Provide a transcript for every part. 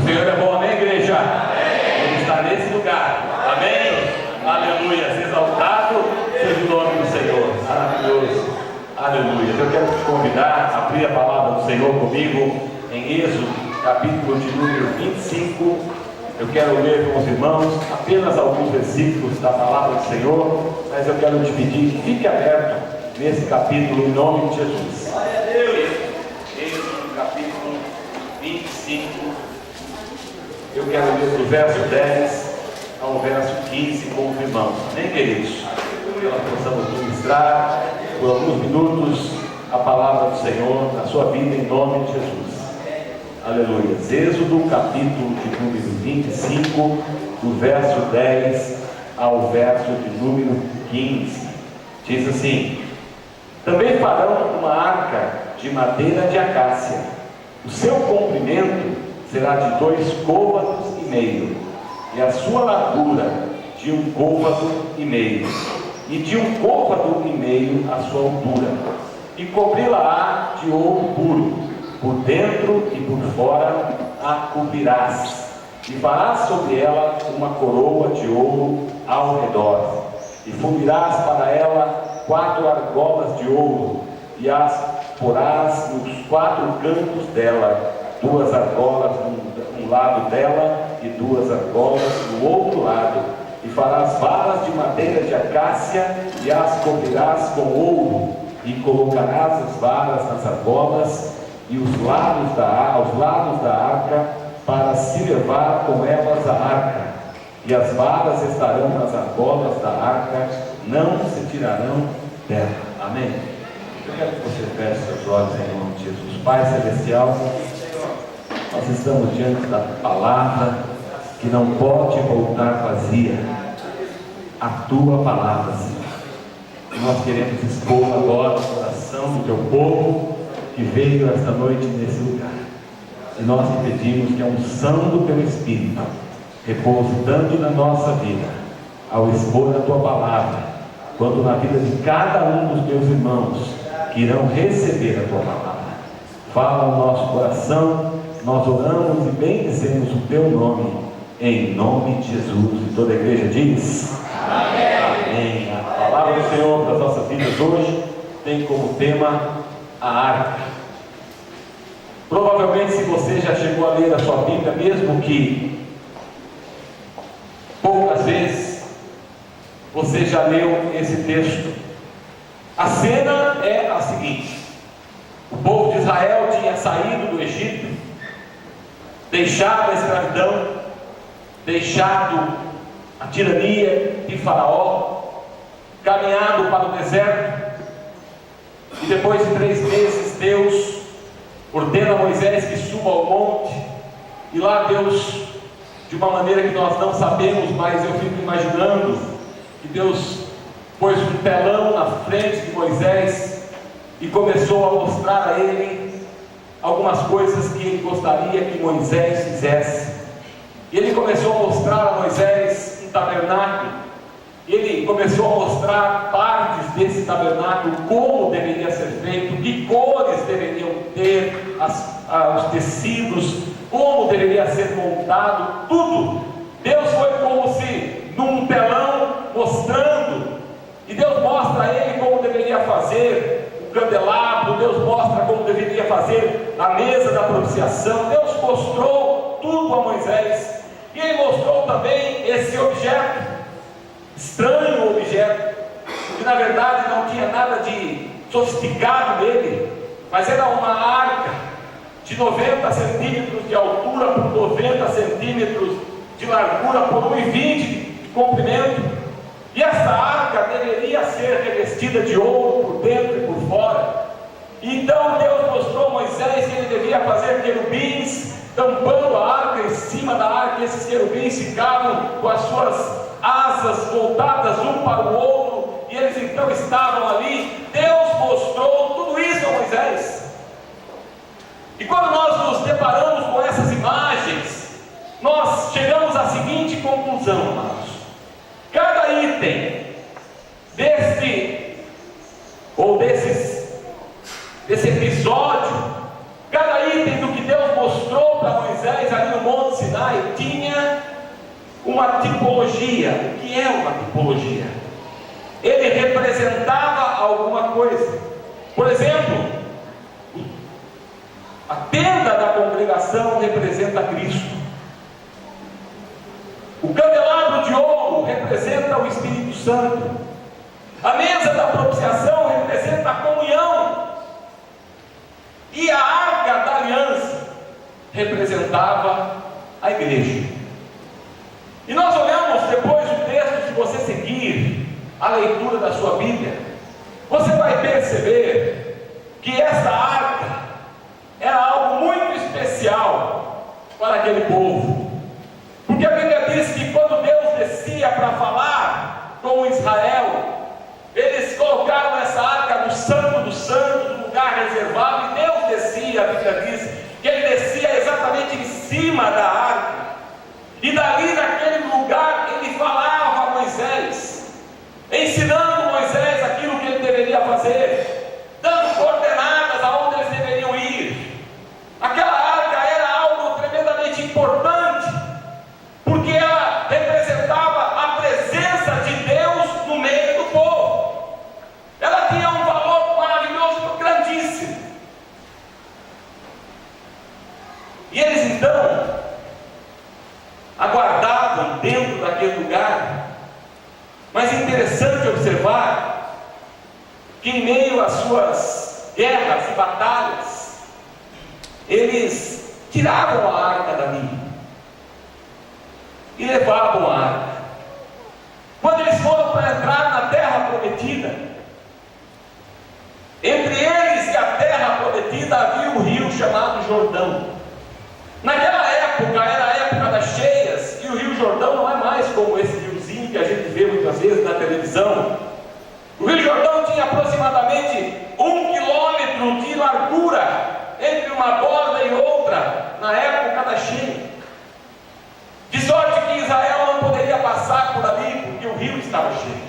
O Senhor é bom, amém, igreja? Ele está nesse lugar, amém? Aleluia, exaltado seja o nome do Senhor, maravilhoso, aleluia. Eu quero te convidar a abrir a palavra do Senhor comigo em Êxodo, capítulo de número 25. Eu quero ler com os irmãos apenas alguns versículos da palavra do Senhor, mas eu quero te pedir que fique aberto nesse capítulo em nome de Jesus. Aleluia. Êxodo, capítulo 25. Eu quero ler do verso 10 ao verso 15 com os irmãos. Amém, queridos? Que nós possamos ministrar por alguns minutos a palavra do Senhor na sua vida em nome de Jesus. Aleluia. Êxodo, capítulo de número 25, do verso 10 ao verso de número 15. Diz assim: também farão uma arca de madeira de acácia. O seu comprimento será de 2,5 côvados, e a sua largura de 1,5 côvado, e de 1,5 côvado a sua altura. E cobri-la-á de ouro puro, por dentro e por fora a cobrirás, e farás sobre ela uma coroa de ouro ao redor, e fundirás para ela 4 argolas de ouro, e as porás nos 4 cantos dela, 2 argolas num lado dela e 2 argolas no outro lado, e farás varas de madeira de acácia e as cobrirás com ouro, e colocarás as varas nas argolas e aos lados da arca, para se levar com elas a arca, e as varas estarão nas argolas da arca, não se tirarão dela. Amém? Eu quero que você feche seus olhos em nome de Jesus. Pai Celestial, nós estamos diante da palavra que não pode voltar vazia, a tua palavra, Senhor. E nós queremos expor agora o coração do teu povo que veio esta noite nesse lugar, e nós te pedimos que a unção do teu Espírito repouse tanto na nossa vida, ao expor a tua palavra, quanto na vida de cada um dos meus irmãos que irão receber a tua palavra. Fala ao nosso coração, nós oramos e bendizemos o teu nome, em nome de Jesus. E toda a igreja diz amém. Amém. A palavra do Senhor para as nossas vidas hoje tem como tema a arca. Provavelmente, se você já chegou a ler a sua Bíblia, mesmo que poucas vezes, você já leu esse texto. A cena é a seguinte: o povo de Israel tinha saído do Egito, deixado a escravidão, deixado a tirania de Faraó, caminhado para o deserto, e depois de 3 meses Deus ordena a Moisés que suba ao monte, e lá Deus, de uma maneira que nós não sabemos, mas eu fico imaginando que Deus pôs um telão na frente de Moisés e começou a mostrar a ele algumas coisas que ele gostaria que Moisés fizesse. E ele começou a mostrar a Moisés um tabernáculo. Ele começou a mostrar partes desse tabernáculo, como deveria ser feito, que cores deveriam ter os tecidos, como deveria ser montado, tudo. Deus foi como se num telão mostrando, e Deus mostra a ele como deveria fazer o candelabro, Deus mostra como deveria fazer a mesa da propiciação. Deus mostrou tudo a Moisés, e ele mostrou também esse objeto, estranho objeto, que na verdade não tinha nada de sofisticado nele, mas era uma arca de 90 centímetros de altura por 90 centímetros de largura por 1,20 de comprimento. E essa arca deveria ser revestida de ouro por dentro e por fora. Então Deus mostrou a Moisés que ele devia fazer querubins tampando a arca, em cima da arca. E esses querubins ficavam com as suas asas voltadas um para o outro, e eles então estavam ali. Deus mostrou tudo isso a Moisés. E quando nós nos deparamos com essas imagens, nós chegamos à seguinte conclusão, amados: cada item desse episódio, cada item do que Deus mostrou para Moisés ali no Monte Sinai tinha uma tipologia. O que é uma tipologia? Ele representava alguma coisa. Por exemplo, a tenda da congregação representa Cristo. O candelabro de ouro representa o Espírito Santo. A mesa da propiciação representa a comunhão. E a arca da aliança representava a igreja. E nós olhamos depois o texto, se você seguir a leitura da sua Bíblia, você vai perceber que essa arca era algo muito especial para aquele povo. Porque a Bíblia diz que quando Deus descia para falar com Israel, eles colocaram essa arca no Santo dos Santos, no lugar reservado, e Deus descia, a Bíblia diz que ele descia exatamente em cima da arca, e dali naquele lugar ele falava a Moisés, ensinando Moisés aquilo que ele deveria fazer, dando coordenadas aonde eles deveriam ir. Aquela arca era algo tremendamente importante, porque ela representava a presença de Deus no meio do povo. Ela tinha um valor maravilhoso, grandíssimo. E eles então aguardavam dentro daquele lugar. Mas é interessante observar que em meio às suas guerras e batalhas, eles tiravam a arca dali e levavam a arca. Quando eles foram para entrar na terra prometida, entre eles e a terra prometida havia um rio chamado Jordão. Naquela época era a época das cheias, e o rio Jordão não é mais como esse riozinho que a gente vê muitas vezes na televisão. O rio Jordão tinha aproximadamente 1 quilômetro de largura entre uma borda e outra na época da cheia. De sorte que Israel não poderia passar por ali, porque o rio estava cheio.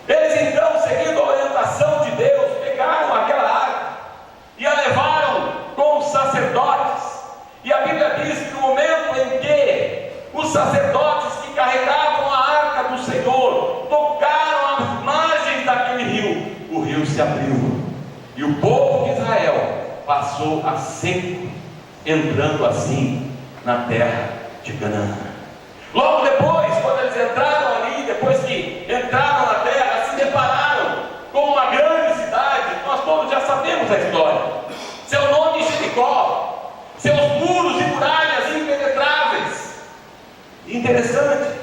Eles então, seguindo a orientação de Deus, pegaram aquela arca e a levaram com os sacerdotes. E a Bíblia diz que no momento em que os sacerdotes que carregavam a arca do Senhor tocaram as margens daquele rio, o rio se abriu, e o povo de Israel passou a seco, entrando assim na terra de Canaã. Logo depois, quando eles entraram ali, depois que entraram na terra, se depararam com uma grande cidade. Nós todos já sabemos a história. Seu nome Jericó, seus muros e muralhas impenetráveis. Interessante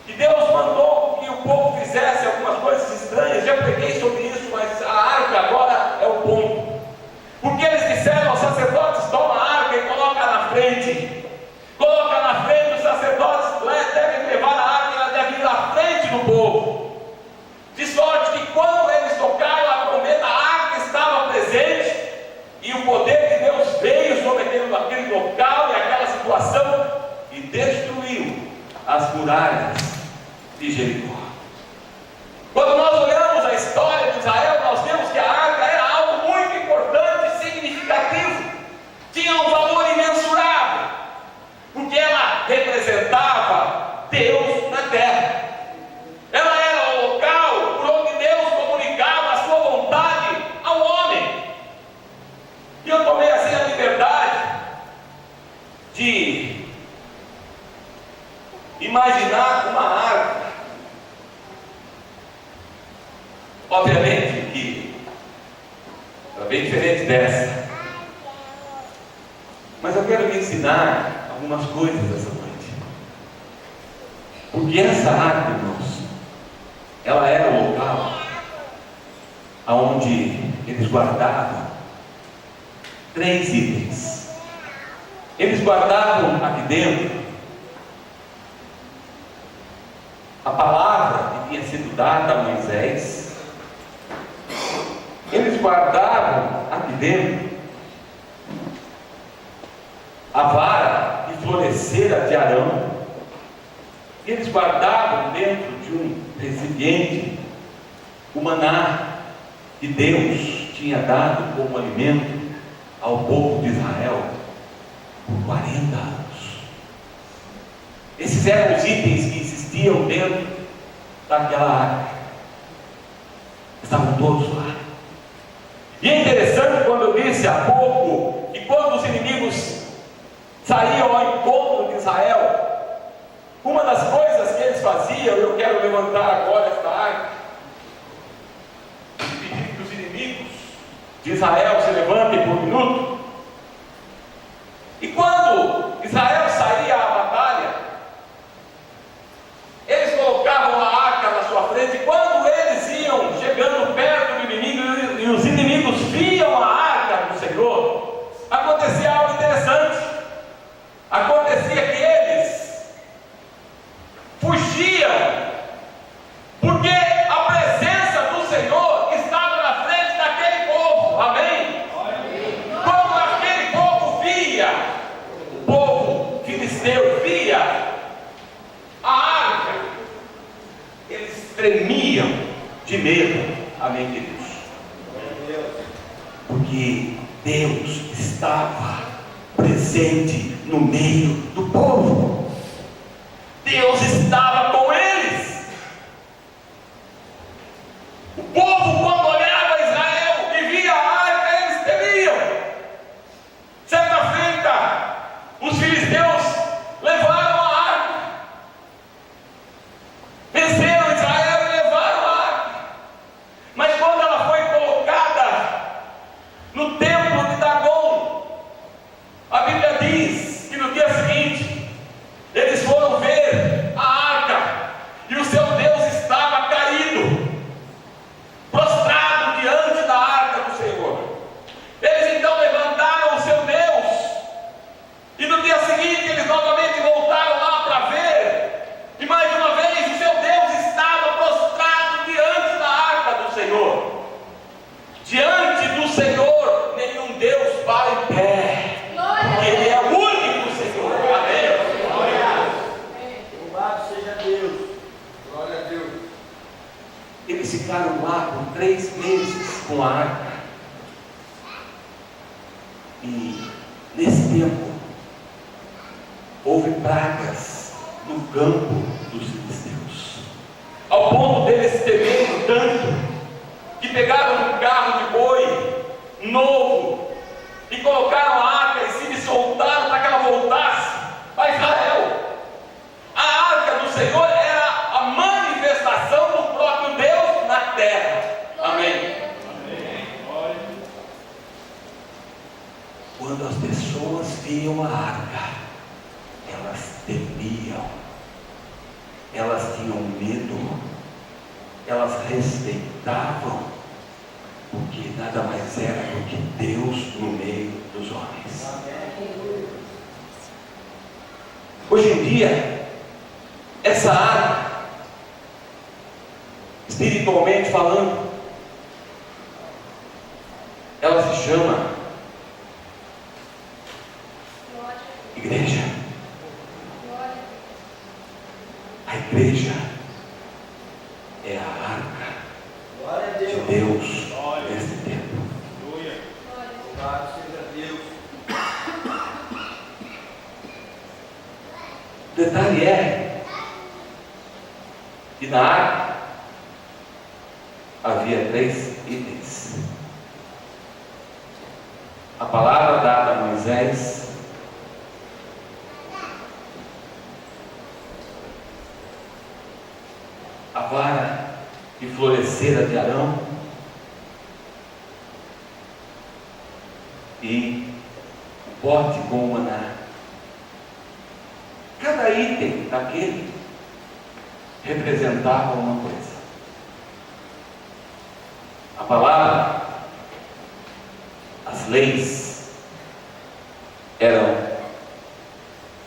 que Deus mandou que o povo fizesse algumas coisas estranhas. Já preguei sobre isso, mas a arca agora é o ponto. Porque eles disseram aos sacerdotes: toma a arca e coloca na frente. Coloca na frente, os sacerdotes devem levar a arca, ela deve ir à frente do povo. De sorte que quando eles tocaram a trombeta, a arca estava presente, e o poder de Deus veio sobre aquele local e aquela situação e destruiu as muralhas de Jericó. Quando nós olhamos a história de Israel, nós vemos que a arca era algo muito importante e significativo, tinha um valor imensurável, porque ela representava Deus na terra. Ela era o local por onde Deus comunicava a sua vontade ao homem. E eu tomei assim a liberdade de imaginar uma arca. Obviamente que era bem diferente dessa, mas eu quero lhe ensinar algumas coisas essa noite. Porque essa arca, irmãos, ela era o local onde eles guardavam 3 itens. Eles guardavam aqui dentro a palavra que tinha sido dada a Moisés. Eles guardavam aqui dentro a vara que florescera de Arão. Eles guardavam dentro de um recipiente o maná que Deus tinha dado como alimento ao povo de Israel por 40 anos. Esses eram os itens que existiam dentro daquela arca. Estavam todos lá. E é interessante quando eu disse há pouco que quando os inimigos saíam ao encontro de Israel, uma das coisas que eles faziam, eu quero levantar agora esta arca, e pedir que os inimigos de Israel se levantem por um minuto. E quando Israel saía à batalha, eles colocavam a arca na sua frente, e quando eles iam chegando perto do inimigo, e os inimigos viam a arca do Senhor, acontecia algo interessante. Acontecia que eles fugiam, porque a presença do Senhor estava na frente daquele povo. Amém? Quando aquele povo via, o povo filisteu via a arca, eles tremiam de medo. Amém, queridos? Porque Deus estava presente no meio do povo. Deus estava com eles. O povo, quando olhava Israel e via a arca, eles temiam. Certa feita, os filisteus levaram a arca, venceram Israel e levaram a arca. Mas quando ela foi colocada no templo de Dagon, a Bíblia diz que no dia seguinte eles foram ver a arca e o seu Deus estava caído, prostrado diante da arca do Senhor. Eles então levantaram o seu Deus, e no dia seguinte eles novamente voltaram lá para ver, e mais uma vez o seu Deus estava prostrado diante da arca do Senhor. Diante do Senhor nenhum Deus para em pé, porque Ele é o único Senhor. Amém? Louvado seja Deus. Glória a Deus. Eles ficaram lá por 3 meses com a arca. E nesse tempo houve pragas no campo dos filisteus, ao ponto deles temerem tanto que pegaram um carro de boi novo e colocaram a arca em cima e soltaram para que ela voltasse para Israel. A arca do Senhor era a manifestação do próprio Deus na terra. Amém? Quando as pessoas viam a arca, elas temiam, elas tinham medo, elas respeitavam, porque nada mais era do que Deus no meio dos homens. Hoje em dia, essa arca, espiritualmente falando, ela se chama igreja. A igreja é a arca de Deus nesse tempo. Louvado seja Deus. O detalhe é que na arca havia 3 itens. A palavra dada a Moisés, a vara que florescera de Arão e o pote com o maná. Cada item daquele representava uma coisa. A palavra, as leis, eram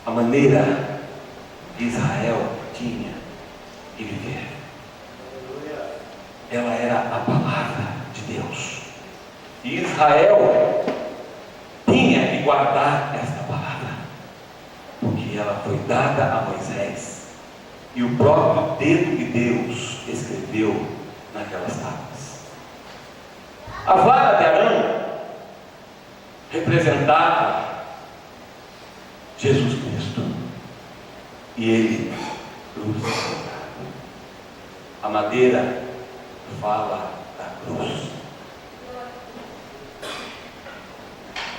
a maneira que Israel tinha de viver. Ela era a palavra de Deus. E Israel tinha que guardar esta palavra, porque ela foi dada a Moisés, e o próprio dedo de Deus escreveu naquelas tábuas. A vara de Arão representava Jesus Cristo. e ele crucificado. A madeira fala da cruz.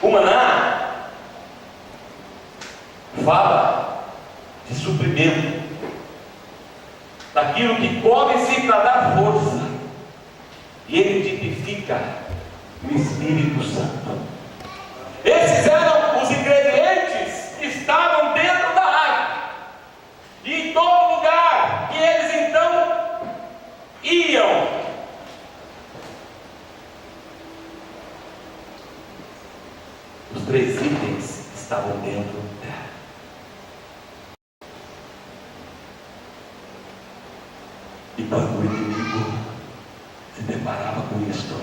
O maná fala de suprimento, daquilo que come-se para dar força, e ele tipifica o Espírito Santo. Esses eram os ingredientes que estavam dentro da arca, e em todo lugar que eles então iam, os 3 itens estavam dentro dela. E quando o inimigo se deparava com isto,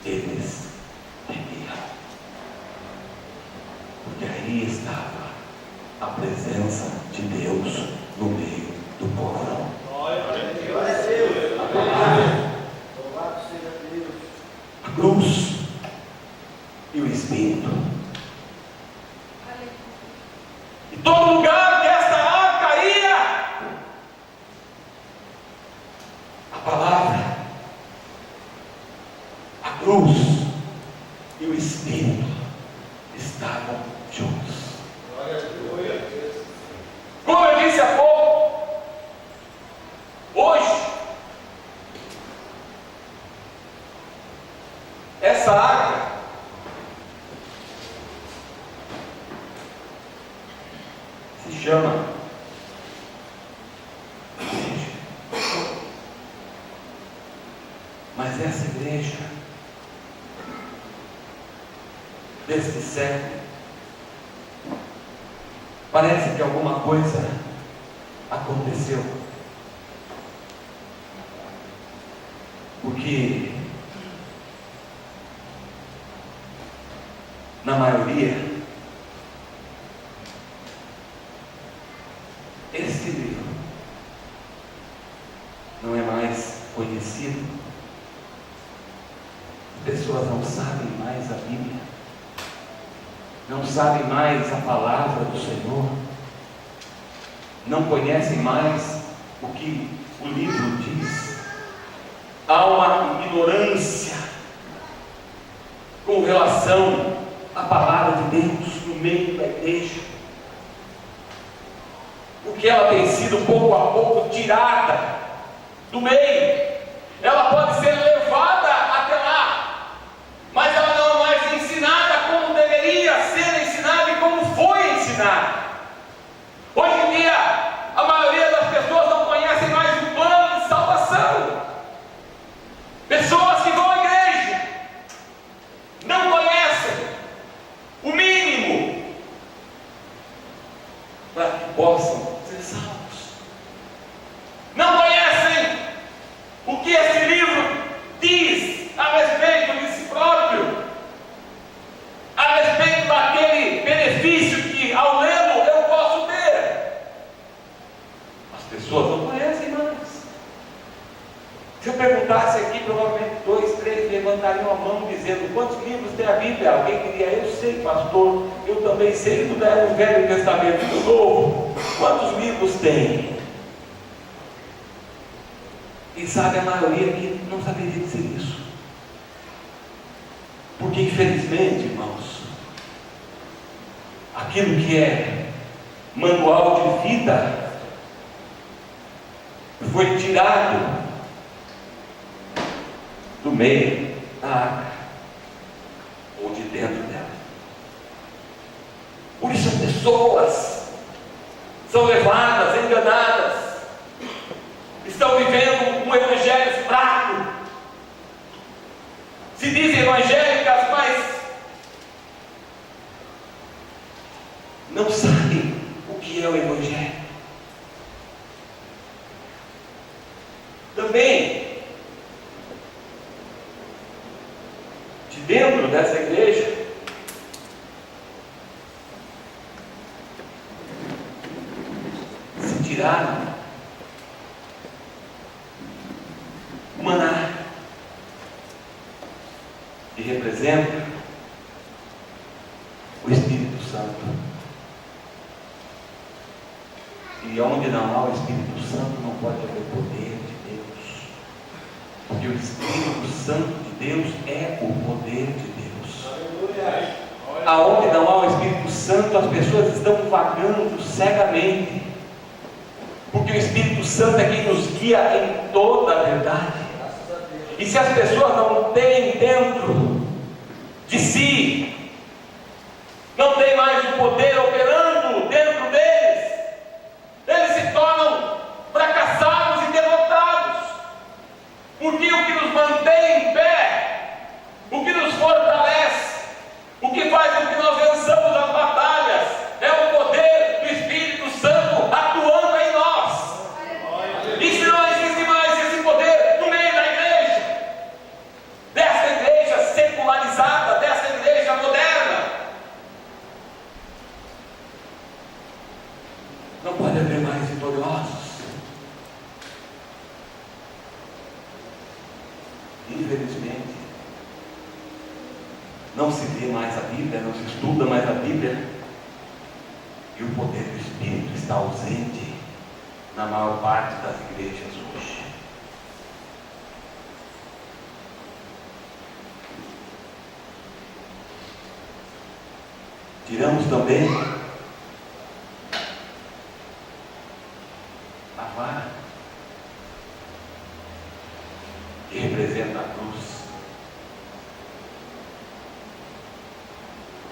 eles temiam, porque aí estava a presença de Deus no meio do povo. Glória a Deus. A palavra, Louvado seja Deus. a cruz e o Espírito. E todo lugar que esta arca ia, a palavra, a cruz e o Espírito estavam juntos. Glória a Deus. Como eu disse há pouco, hoje, essa arca se chama igreja. Mas essa igreja, deste século, parece que alguma coisa aconteceu. Porque, na maioria, esse livro não é mais conhecido. As pessoas não sabem mais a Bíblia, não sabem mais a palavra do Senhor, não conhecem mais o que o livro diz. Há uma ignorância com relação à palavra de Deus no meio da igreja, porque ela tem sido pouco a pouco tirada do meio. Ela pode ser levada até lá, mas ela não é mais ensinada como deveria ser ensinada e como foi ensinada. Hoje em dia, a maioria das pessoas não conhecem mais o plano de salvação. Pessoas que vão à igreja não conhecem o mínimo para que possam ser salvos. Não conhecem o que esse livro diz a respeito de si próprio, a respeito daquele benefício que ao lê-lo eu posso ter. As pessoas não conhecem mais. Se eu perguntasse aqui, provavelmente 2, 3 levantariam a mão dizendo: quantos livros tem a Bíblia? Alguém diria: eu sei, pastor, eu também sei do Velho Testamento e do Novo. Quantos livros tem? E sabe, a maioria aqui não saberia dizer isso. Porque infelizmente, irmãos, aquilo que é manual de vida foi tirado do meio da arca, ou de dentro dela. Por isso as pessoas são levadas, enganadas, estão vivendo um evangelho fraco, se dizem evangélicas, mas não sabem o que é o evangelho. Também, de dentro dessa igreja, se tiraram o maná, que representa o Espírito Santo. E onde não há o Espírito Santo não pode haver poder de Deus. Porque o Espírito Santo de Deus é o poder de Deus. Aleluia. Aonde não há o Espírito Santo, as pessoas estão vagando cegamente. Porque o Espírito Santo é quem nos guia em toda a verdade. E se as pessoas não têm dentro de si, não tem mais o poder operando dentro deles, eles se tornam fracassados e derrotados. Porque o que nos mantém em pé, o que nos fortalece, o que faz com que nós vençamos as batalhas, é o poder do Espírito Santo atuando em nós. E se não existe mais esse poder no meio da igreja, dessa igreja secularizada, dessa igreja moderna, não pode haver mais vitoriosos. Infelizmente, não se lê mais a Bíblia, não se estuda mais a Bíblia, e o poder do Espírito está ausente na maior parte das igrejas hoje. Tiramos também a vara, que representa a cruz.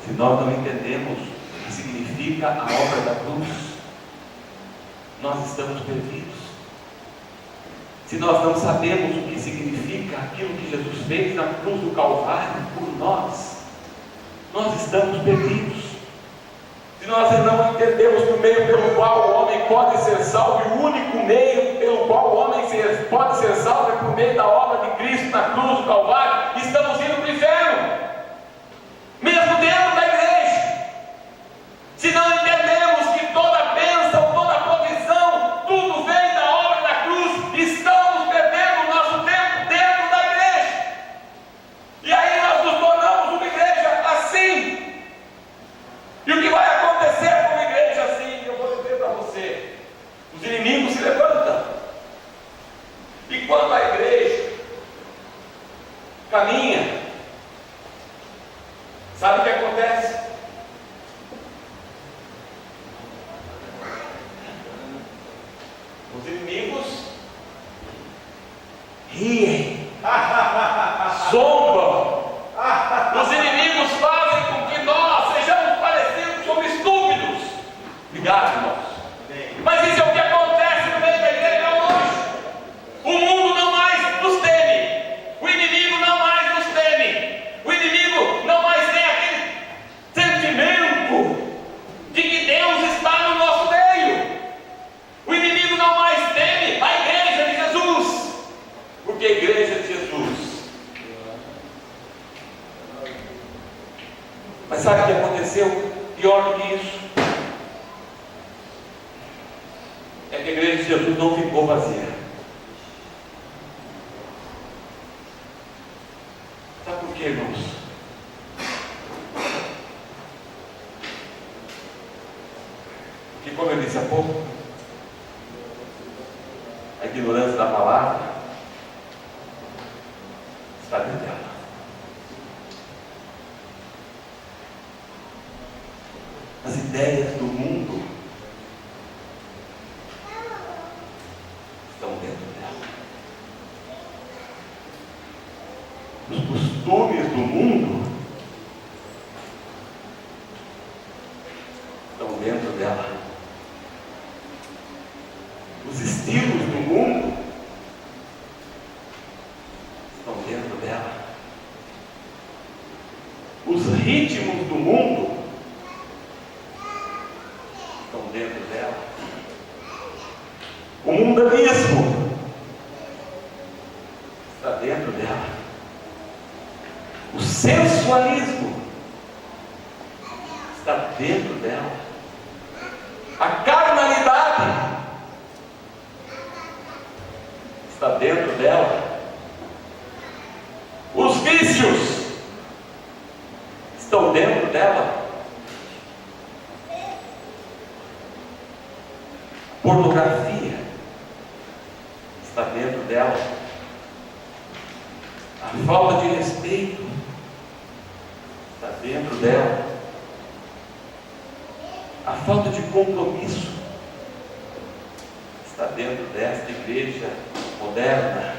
Se nós não entendemos o que significa a obra da cruz, nós estamos perdidos. Se nós não sabemos o que significa aquilo que Jesus fez na cruz do Calvário por nós estamos perdidos. Se nós não entendemos que o meio pelo qual o homem pode ser salvo, e o único meio pelo qual o homem pode ser salvo é por meio da obra de Cristo na cruz do Calvário, estamos indo para o inferno, mesmo dentro da igreja. Se não entendemos que toda bênção, toda provisão, tudo vem da obra da cruz, estamos perdendo o nosso tempo dentro da igreja. E aí nós nos tornamos uma igreja assim. E o que vai acontecer com uma igreja assim? Eu vou dizer para você: os inimigos se levantam. E quando a igreja caminha, sabe o que acontece? Os inimigos riem, zombam. Os inimigos fazem com que nós sejamos parecidos como estúpidos. Obrigado, irmãos. Mas isso é o que acontece no meio da igreja hoje. O mundo não mais nos teme. O inimigo não mais nos teme. O inimigo não mais tem aquele sentimento de que Deus está no nosso meio. O inimigo não mais teme a igreja de Jesus. Porque a igreja de Jesus. Mas sabe o que aconteceu? Pior do que isso é que a igreja de Jesus não ficou vazia. Sabe por quê, irmãos? Porque, como eu disse há pouco, a ignorância da palavra está dentro dela. As ideias do mundo estão dentro dela. Os costumes do mundo estão dentro dela. Os estilos do mundo estão dentro dela. Os ritmos do mundo estão dentro dela. O mundanismo está dentro dela. O sensualismo está dentro dela. A carnalidade está dentro dela. Os vícios estão dentro dela. pornografia está dentro dela. A falta de respeito está dentro dela. A falta de compromisso está dentro desta igreja moderna.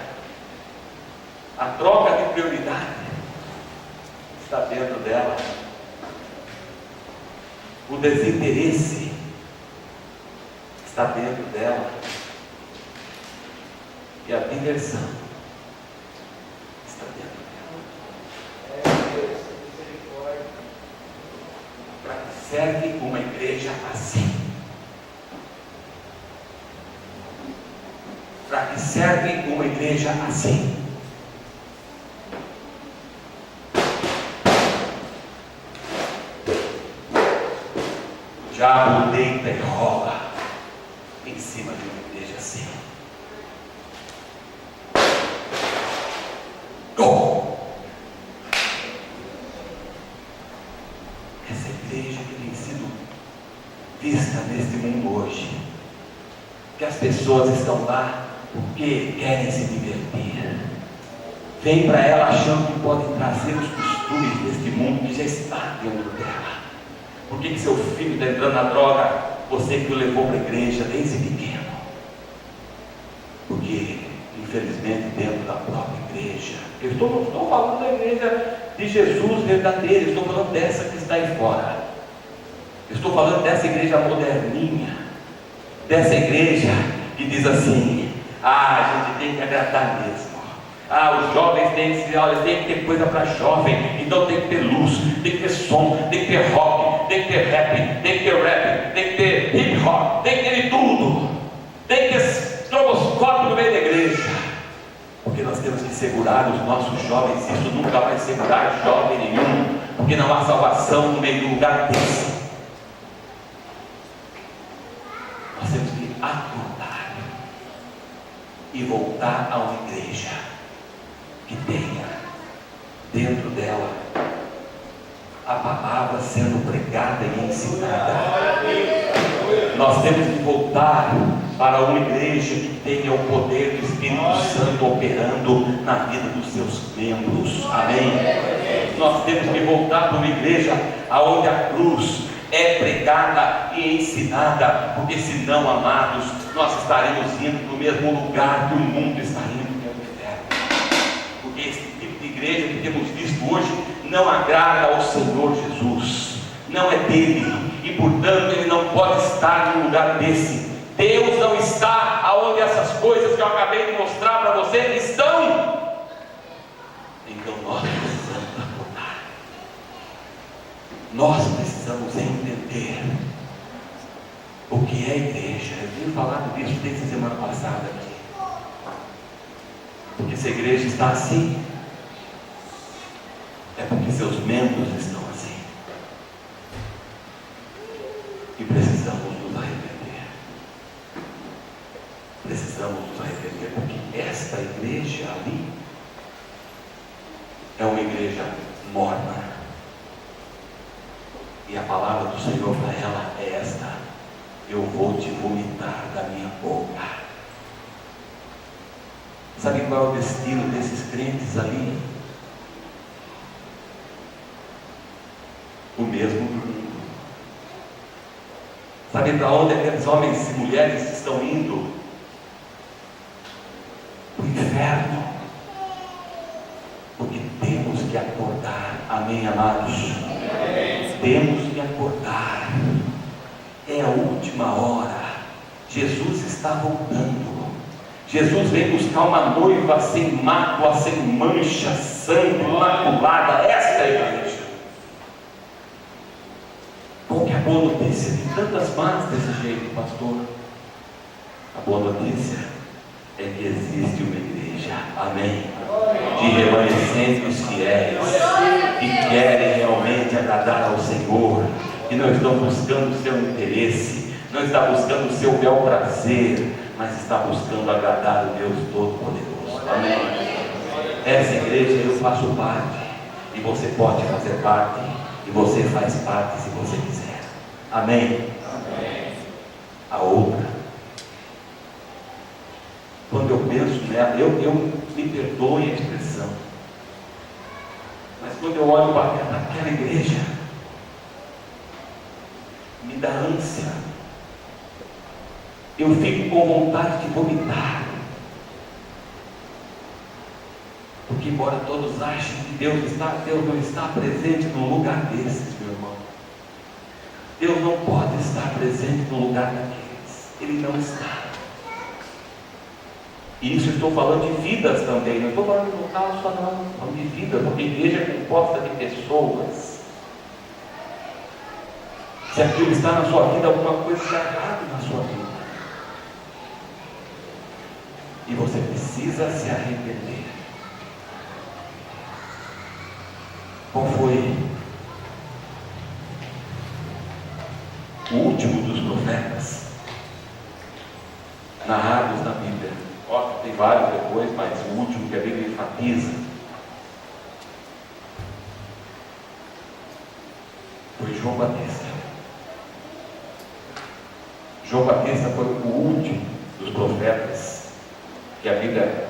A troca de prioridade está dentro dela. O desinteresse está dentro dela. E a diversão está dentro dela. Para que serve uma igreja assim? Para que serve uma igreja assim? O diabo deita e rola em cima de uma igreja assim. Essa igreja que tem sido vista neste mundo hoje, que as pessoas estão lá porque querem se divertir, vem para ela achando que podem trazer os costumes deste mundo que já está dentro dela. Por que seu filho está entrando na droga? Você que o levou para a igreja desde pequeno. Porque, infelizmente, dentro da própria igreja, eu não estou falando da igreja de Jesus verdadeira, estou falando dessa que está aí fora. Eu estou falando dessa igreja moderninha, dessa igreja que diz assim: a gente tem que agradar mesmo. Os jovens têm que ter coisa para jovem, então tem que ter luz, tem que ter som, tem que ter rock, tem que ter rap, tem que ter rap, tem que ter hip hop, tem que ter de tudo, tem que ter estroboscópio no meio da igreja, porque nós temos que segurar os nossos jovens. Isso nunca vai segurar jovem nenhum, porque não há salvação no meio do lugar desse. Nós temos que acordar e voltar a uma igreja que tenha dentro dela a palavra sendo pregada e ensinada. Nós temos que voltar para uma igreja que tenha o poder do Espírito Santo operando na vida dos seus membros. Amém? Nós temos que voltar para uma igreja onde a cruz é pregada e ensinada, porque senão, amados, nós estaremos indo para o mesmo lugar que o mundo está indo, que é o inferno. Porque esse tipo de igreja que temos visto hoje não agrada ao Senhor Jesus, não é dele, e portanto ele não pode estar num lugar desse. Deus não está aonde essas coisas que eu acabei de mostrar para você estão. Então nós precisamos acordar, nós precisamos entender o que é igreja. Eu tenho falado disso desde a semana passada aqui, porque se a igreja está assim, é porque seus membros estão assim, e precisamos nos arrepender. Precisamos nos arrepender, porque esta igreja ali é uma igreja morna, e a palavra do Senhor para ela é esta: eu vou te vomitar da minha boca. Sabe qual é o destino desses crentes ali? O mesmo do mundo. Sabe para onde aqueles homens e mulheres estão indo? O inferno. Porque temos que acordar. Amém, amados? Amém. Temos que acordar. É a última hora. Jesus está voltando. Jesus vem buscar uma noiva sem mácula, sem mancha, sangue, imaculada. Esta é a igreja. Qual que é a boa notícia? Tem tantas más desse jeito, pastor. A boa notícia é que existe uma igreja, amém, de remanescentes fiéis, que querem realmente agradar ao Senhor, que não estão buscando o seu interesse, não está buscando o seu bel prazer, mas está buscando agradar o Deus Todo-Poderoso, amém. Essa igreja eu faço parte, e você pode fazer parte, e você faz parte se você quiser, amém. A outra eu penso nela, eu me perdoe a expressão, mas quando eu olho para aquela igreja, me dá ânsia, eu fico com vontade de vomitar, porque embora todos achem que Deus não está presente num lugar desses, meu irmão, Deus não pode estar presente no lugar daqueles, Ele não está. E isso eu estou falando de vidas também, não estou falando de local só não, estou falando de vida, porque a igreja é composta de pessoas. Se aquilo está na sua vida, alguma coisa está errada na sua vida. E você precisa se arrepender. Qual foi o último dos profetas narrados na Bíblia? Tem vários depois, mas o último que a Bíblia enfatiza foi João Batista. João Batista foi o último dos profetas que a Bíblia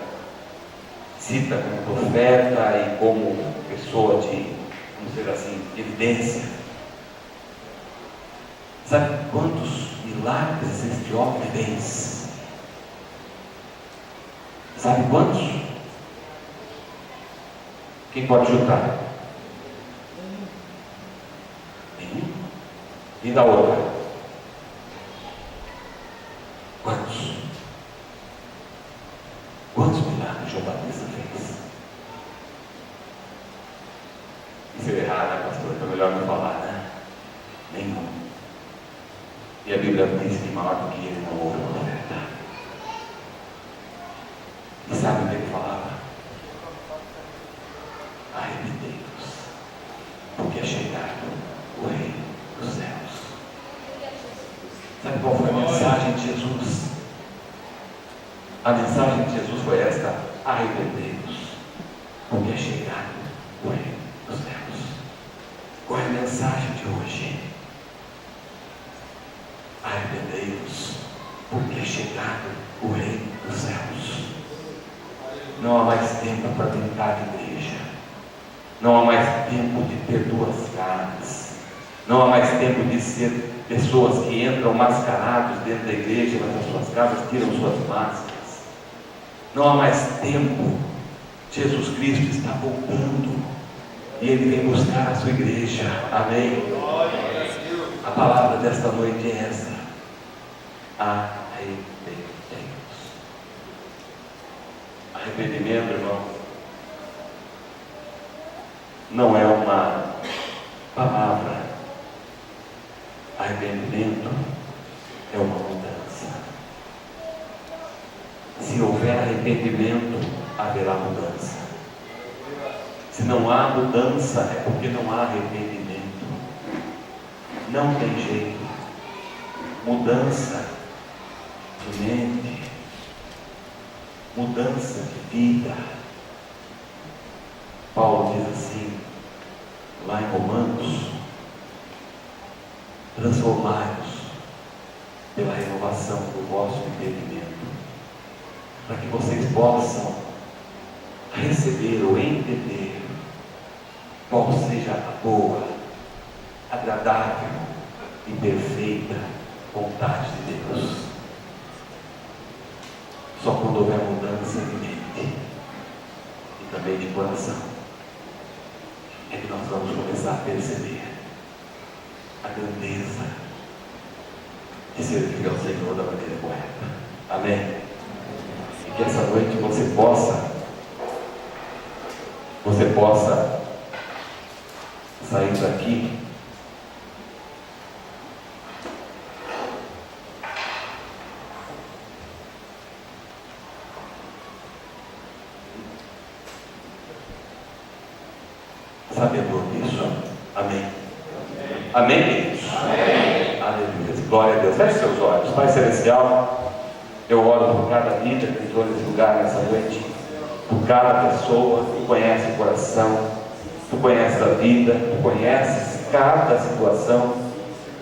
cita como profeta e como pessoa de, vamos dizer assim, evidência. Sabe quantos milagres este homem fez? Sabe quantos? Quem pode chutar? Nenhum? E da outra? Quantos? Quantos milagres João Batista fez? E se eu errar, né, pastor? Então é melhor não falar, né? Nenhum. E a Bíblia diz que maior do que ele não houve profeta. E sabe o que ele falava? Arrependei-vos, porque é chegado o Rei dos céus. Sabe qual foi a mensagem de Jesus? A mensagem de Jesus foi esta: arrependei-vos, porque é chegado o Rei dos céus. Qual é a mensagem de hoje? Arrependei-vos, porque é chegado o Rei dos céus. Não há mais tempo para brincar de igreja. Não há mais tempo de ter duas caras. Não há mais tempo de ser pessoas que entram mascarados dentro da igreja, mas nas suas casas tiram suas máscaras. Não há mais tempo. Jesus Cristo está voltando e Ele vem buscar a sua igreja. Amém? A palavra desta noite é essa: arrependei-vos. Arrependimento, irmão, não é uma palavra. Arrependimento é uma mudança. Se houver arrependimento, haverá mudança. Se não há mudança, é porque não há arrependimento. Não tem jeito. Mudança de mente, mudança de vida. Paulo diz assim, lá em Romanos: transformai-vos pela renovação do vosso entendimento, para que vocês possam receber ou entender qual seja a boa, agradável e perfeita vontade de Deus. Só quando houver mudança de mente e também de coração é que nós vamos começar a perceber a grandeza de servir ao Senhor da maneira correta. Amém? E que essa noite você possa sair daqui sabedor disso. Amém? Amém, queridos? Amém. Aleluia. Glória a Deus. Feche seus olhos. Pai Celestial, eu oro por cada vida que entrou nesse lugar nessa noite, por cada pessoa. Tu conheces o coração, Tu conheces a vida, Tu conheces cada situação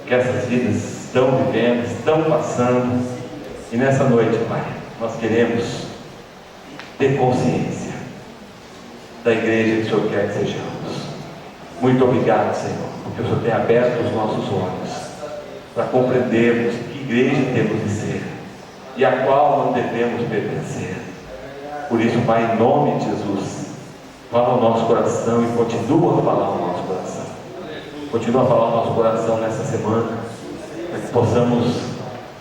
que essas vidas estão vivendo, estão passando. E nessa noite, Pai, nós queremos dê consciência da igreja que o Senhor quer que sejamos. Muito obrigado, Senhor, porque o Senhor tem aberto os nossos olhos para compreendermos que igreja temos de ser e a qual não devemos pertencer. Por isso, Pai, em nome de Jesus, fala o nosso coração e continua a falar o nosso coração. Continua a falar o nosso coração nessa semana, para que possamos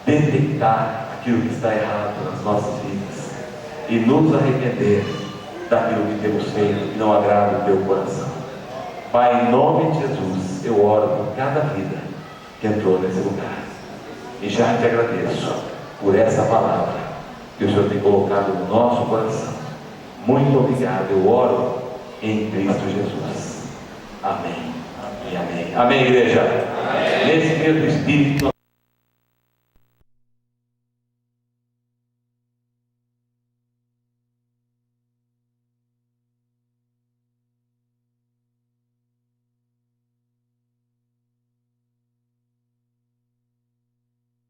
detectar aquilo que está errado nas nossas vidas e nos arrepender daquilo que temos feito que não agrada o teu coração. Pai, em nome de Jesus, eu oro por cada vida que entrou nesse lugar e já te agradeço por essa palavra que o Senhor tem colocado no nosso coração. Muito obrigado, eu oro em Cristo Jesus. Amém. Amém. Amém, igreja. Amém. Nesse mesmo Espírito